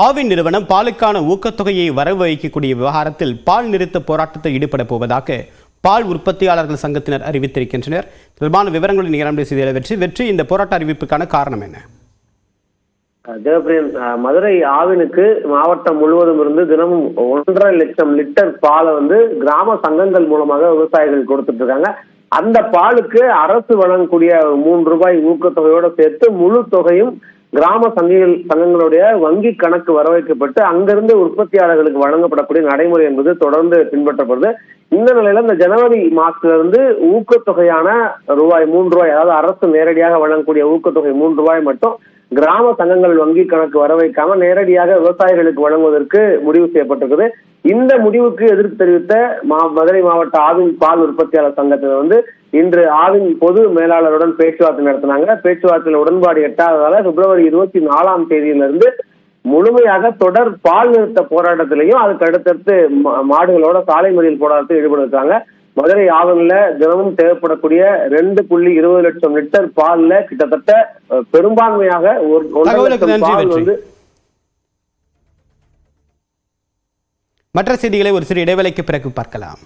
ஆவின் நிறுவனம் பாலுக்கான ஊக்கத்தொகையை வரவு வைக்கக்கூடிய விவகாரத்தில் பால் நிறுத்த போராட்டத்தில் ஈடுபட போவதாக பால் உற்பத்தியாளர்கள் சங்கத்தினர் அறிவித்திருக்கின்றனர். தொடர்பான விவரங்களை நிகழ்ச்சி செய்த வெற்றி இந்த போராட்ட அறிவிப்புக்கான காரணம் என்ன? தேவப்பிரியன், மதுரை ஆவினுக்கு மாவட்டம் முழுவதும் இருந்து தினமும் 1.5 லட்சம் லிட்டர் பாலை கிராம சங்கங்கள் மூலமாக விவசாயிகள் கொடுத்துட்டு இருக்காங்க. அந்த பாலுக்கு அரசு வழங்கக்கூடிய 3 ரூபாய் ஊக்கத்தொகையோட சேர்த்து முழு தொகையும் கிராம சங்கங்களுடைய வங்கி கணக்கு வரவைக்கப்பட்டு அங்கிருந்து உற்பத்தியாளர்களுக்கு வழங்கப்படக்கூடிய நடைமுறை என்பது தொடர்ந்து பின்பற்றப்படுது. இந்த நிலையில இந்த ஜனவரி மாசத்துல இருந்து ஊக்கத்தொகையான ரூபாய் 3 ரூபாய், அதாவது அரசு நேரடியாக வழங்கக்கூடிய ஊக்கத்தொகை 3 ரூபாய் மட்டும் கிராம சங்கங்கள் வங்கி கணக்கு வர வைக்காம நேரடியாக விவசாயிகளுக்கு வழங்குவதற்கு முடிவு செய்யப்பட்டிருக்குது. இந்த முடிவுக்கு எதிர்ப்பு தெரிவித்த மதுரை மாவட்ட ஆவின் பால் உற்பத்தியாளர் சங்கத்தினர் இன்று ஆவின் பொது மேலாளருடன் பேச்சுவார்த்தை நடத்தினாங்க. பேச்சுவார்த்தையில் உடன்பாடு எட்டாததால பிப்ரவரி 24ஆம் தேதியிலிருந்து முழுமையாக தொடர் பால் நிறுத்த போராட்டத்திலையும் அதுக்கு அடுத்தடுத்து மாடுகளோட சாலை மறியல் போராட்டத்தில் ஈடுபடுறாங்க. மதுரை ஆவணில தினமும் தேவைப்படக்கூடிய 2.20 லட்சம் லிட்டர் பால்ல கிட்டத்தட்ட பெரும்பான்மையாக 1 லட்சம் பால் மற்ற செய்திகளை ஒரு சிறு இடைவேளைக்கு பிறகு பார்க்கலாம்.